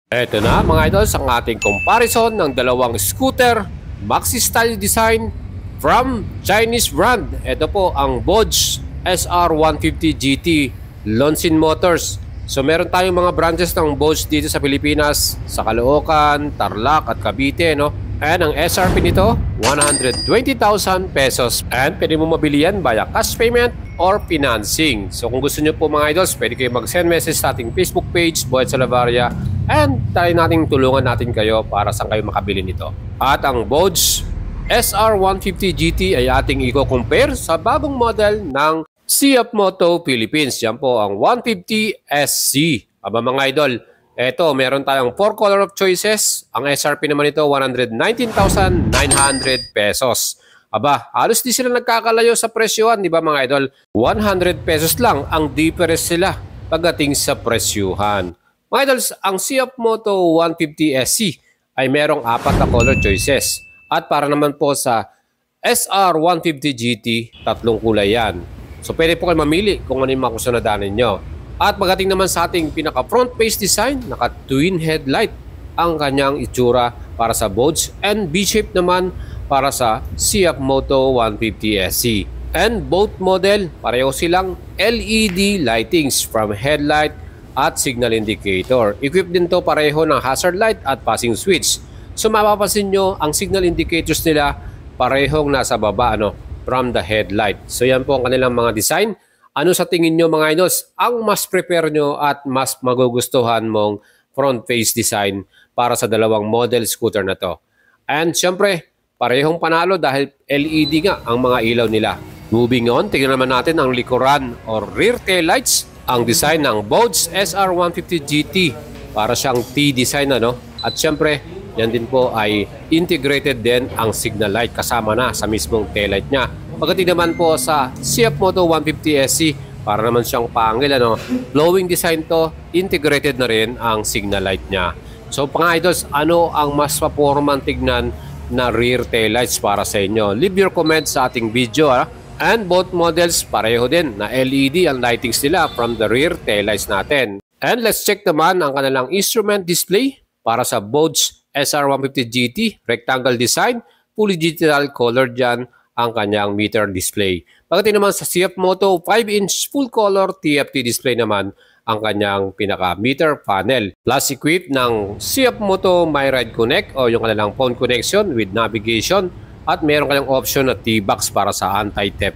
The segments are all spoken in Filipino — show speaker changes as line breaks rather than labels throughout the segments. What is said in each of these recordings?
Eto na mga idols ang ating comparison ng dalawang scooter maxi style design from Chinese brand. Ito po ang Bosch SR150 GT Lonsin Motors. So meron tayong mga branches ng Bosch dito sa Pilipinas, sa Caloocan, Tarlac at Cavite, no? And ang SRP nito, 120,000 pesos. And pwede mo mabili yan via cash payment or financing. So kung gusto nyo po mga idols, pwede kayo mag-send message sa ating Facebook page, Boyd Salavaria. And tayo nating tulungan natin kayo para saan kayo makabili nito. At ang Bosch SR150 GT ay ating i-compare sa bagong model ng CF Moto Philippines. Yan po ang 150 SC. Aba mga idol, eto meron tayong 4 color of choices. Ang SRP naman ito 119,900 pesos. Aba, halos di sila nagkakalayo sa presyohan, di ba mga idol? 100 pesos lang ang difference sila pagdating sa presyuhan. Mga idols, ang CF Moto 150 SC ay merong 4 na color choices. At para naman po sa SR150 GT, 3 kulay yan. So pwede po kayo mamili kung ano yung makusunadanin nyo. At pagdating naman sa ating pinaka front face design, naka twin headlight ang kanyang itsura para sa Bosch, and B-shape naman para sa CF Moto 150 SC. And both model, pareho silang LED lightings from headlight at signal indicator. Equipped din to pareho ng hazard light at passing switch. So mapapansin nyo, ang signal indicators nila parehong nasa baba, from the headlight. So yan po ang kanilang mga design. Ano sa tingin nyo mga idols ang mas prepare nyo at mas magugustuhan mong front face design para sa dalawang model scooter na to? And syempre, parehong panalo dahil LED nga ang mga ilaw nila. Moving on, tingnan naman natin ang likuran or rear tail lights. Ang design ng Bosch SR150 GT, para siyang T-design, At syempre, yan din po ay integrated din ang signal light kasama na sa mismong taillight niya. Pagdating naman po sa CF Moto 150 SC, para naman siyang pangil, glowing design to, integrated na rin ang signal light niya. So mga idols, ano ang mas papormang tignan na rear taillights para sa inyo? Leave your comments sa ating video, And both models pareho din na LED ang lightings nila from the rear taillights natin. And let's check naman ang kanilang instrument display para sa Bosch SR150 GT, rectangle design, fully digital colored dyan ang kanyang meter display. Pagdating naman sa CF Moto, 5-inch full color TFT display naman ang kanyang pinaka meter panel. Plus equipped ng CF Moto My Ride Connect o yung kanilang phone connection with navigation. At meron kayong option na T-Box para sa anti-theft.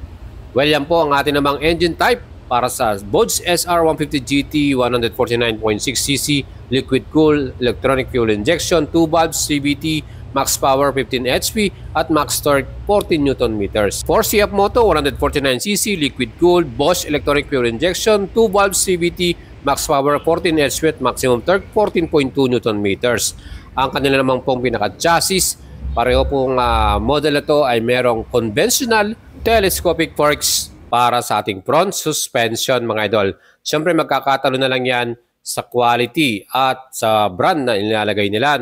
Well, yan po ang ating namang engine type para sa Bosch SR150 GT 149.6cc liquid cool electronic fuel injection 2 valves CVT, max power 15 HP at max torque 14 Nm. For CF Moto 149cc liquid cooled Bosch electronic fuel injection 2 valves CVT, max power 14 HP at maximum torque 14.2 Nm. Ang kanila namang pong pinaka-chassis, pareho pong model na to ay merong conventional telescopic forks para sa ating front suspension mga idol. Siyempre magkakatalo na lang yan sa quality at sa brand na inilalagay nila.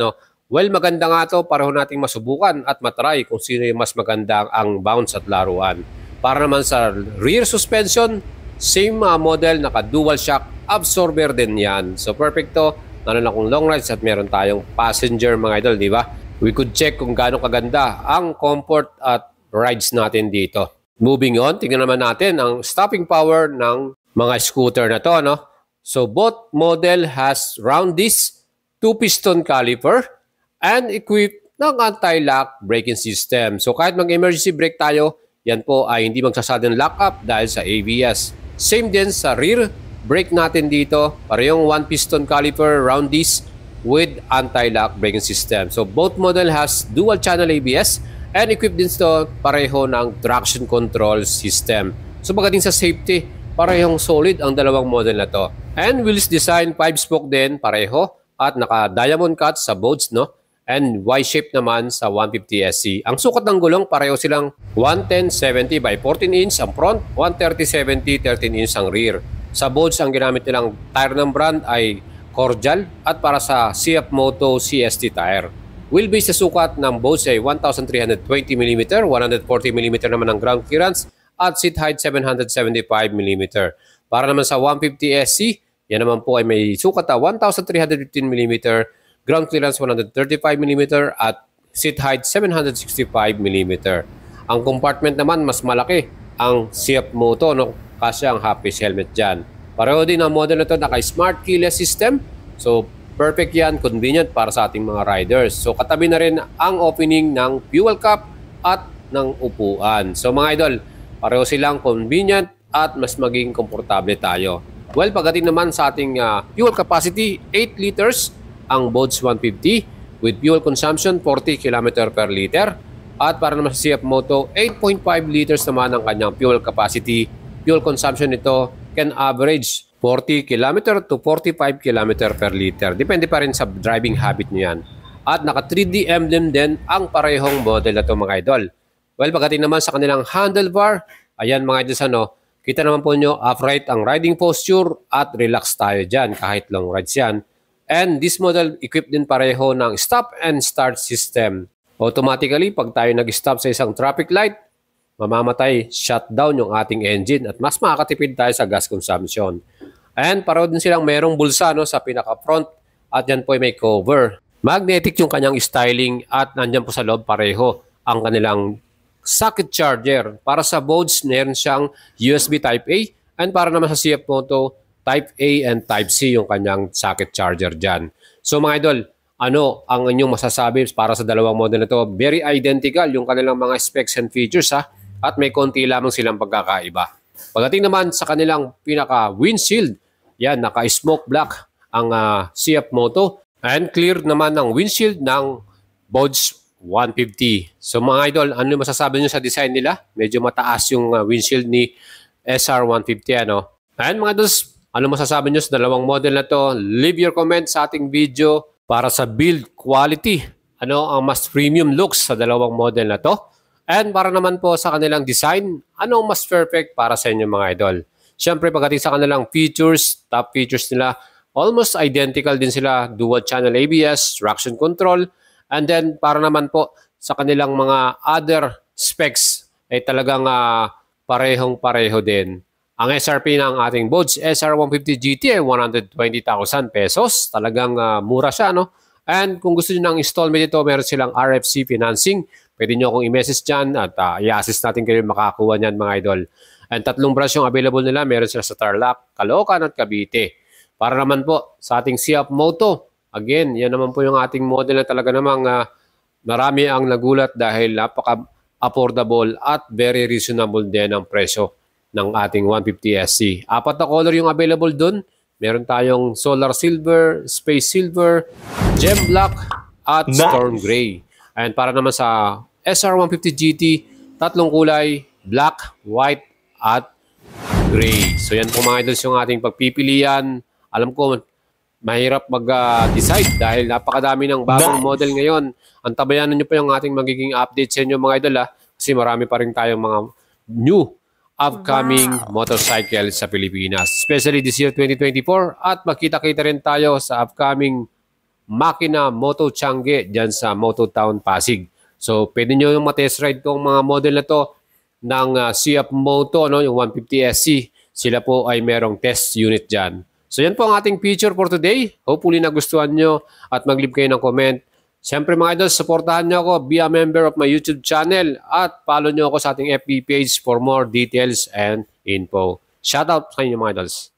Well, maganda nga to, pareho nating masubukan at matry kung sino yung mas maganda ang bounce at laruan. Para naman sa rear suspension, same model, naka dual shock absorber din yan. So perfect to, lalo na kung long rides at meron tayong passenger mga idol, di ba? We could check kung gaano kaganda ang comfort at rides natin dito. Moving on, tingnan naman natin ang stopping power ng mga scooter na to, So both model has round disc, 2-piston caliper, and equipped ng anti-lock braking system. So kahit mag-emergency brake tayo, yan po ay hindi magsasudden lock up dahil sa ABS. Same din sa rear brake natin dito, parehong 1-piston caliper, round disc, with anti-lock braking system. So both model has dual channel ABS and equipped din ito pareho ng traction control system. So pagdating sa safety, parehong solid ang dalawang model na to. And wheels design 5-spoke din pareho at naka-diamond cut sa Bosch, and Y-shape naman sa 150 SC. Ang sukat ng gulong pareho silang 110/70 by 14 inch ang front, 130/70 13 inch ang rear. Sa Bosch ang ginamit nilang tire ng brand ay Cordial at para sa CF Moto CST tire. Wheelbase sa sukat ng Bosch ay 1,320mm, 140mm naman ang ground clearance at seat height 775mm. Para naman sa 150 SC, yan naman po ay may sukat na 1,315mm, ground clearance 135mm at seat height 765mm. Ang compartment naman mas malaki ang CF Moto, no? Kasi ang half-face helmet dyan. Pareho din ang model na ito, naka-smart keyless system. So, perfect yan, convenient para sa ating mga riders. So, katabi na rin ang opening ng fuel cap at ng upuan. So, mga idol, pareho silang convenient at mas maging komportable tayo. Well, pagdating naman sa ating fuel capacity, 8 liters ang Bods 150 with fuel consumption 40 km per liter. At para naman sa CF Moto, 8.5 liters naman ang kanyang fuel capacity. Fuel consumption nito can average 40 km to 45 km per liter. Depende pa rin sa driving habit nyo yan. At naka 3D emblem din ang parehong model na ito mga idol. Well, pagdating naman sa kanilang handlebar, ayan mga idol, ano, kita naman po nyo upright ang riding posture at relax tayo dyan kahit long rides yan. And this model equipped din pareho ng stop and start system. Automatically, pag tayo nag-stop sa isang traffic light, mamamatay, shutdown yung ating engine at mas makakatipid tayo sa gas consumption. And pareho din silang mayroong bulsa, no, sa pinaka-front at yan po ay may cover. Magnetic yung kanyang styling at nandyan po sa loob pareho ang kanilang socket charger. Para sa Bods, meron siyang USB Type-A and para naman sa CF Moto, Type-A and Type-C yung kanyang socket charger dyan. So mga idol, ano ang inyong masasabi para sa dalawang model na ito? Very identical yung kanilang mga specs and features at may konti lamang silang pagkakaiba. Pagdating naman sa kanilang pinaka-windshield, yan, naka-smoke black ang CF Moto and clear naman ang windshield ng Bods 150. So mga idol, ano masasabi nyo sa design nila? Medyo mataas yung windshield ni SR150, ano? And mga idol, ano masasabi nyo sa dalawang model na to? Leave your comment sa ating video. Para sa build quality, ano ang mas premium looks sa dalawang model na to? And para naman po sa kanilang design, ano ang mas perfect para sa inyo mga idol? Siyempre pagdating sa kanilang features, top features nila, almost identical din sila. Dual channel ABS, traction control, and then para naman po sa kanilang mga other specs ay talagang parehong-pareho din. Ang SRP ng ating Bods SR150 GT ay 120,000 pesos. Talagang mura siya, no? And kung gusto niyo ng installment ito, meron silang RFC financing. Pwede niyo akong i-message dyan at i-assist natin kayo makakuha niyan mga idol. And tatlong branch yung available nila. Meron sila sa Tarlac, Caloocan at Cavite. Para naman po sa ating CF Moto, again, yan naman po yung ating model na talaga namang marami ang nagulat dahil napaka-affordable at very reasonable din ang presyo ng ating 150SC. 4 na color yung available dun. Meron tayong Solar Silver, Space Silver, Gem Black, at Storm Gray. And para naman sa SR150 GT, tatlong kulay, Black, White, at Gray. So yan po mga idols yung ating pagpipilian. Alam ko, mahirap mag-decide dahil napakadami ng bagong model ngayon. Antabayanan nyo pa yung ating magiging update sa inyo mga idol kasi marami pa rin tayong mga new upcoming motorcycle sa Pilipinas. Especially this year 2024 at makita-kita rin tayo sa upcoming Makina Moto Changi dyan sa Moto Town Pasig. So pwede nyo yung matest ride tong mga model na to ng CF Moto, no, yung 150SC. Sila po ay merong test unit dyan. So yan po ang ating feature for today. Hopefully nagustuhan nyo at mag-leave kayo ng comment. Siyempre mga idol, supportahan nyo ako, be a member of my YouTube channel at follow nyo ako sa ating FB page for more details and info. Shout out sa inyo mga idols.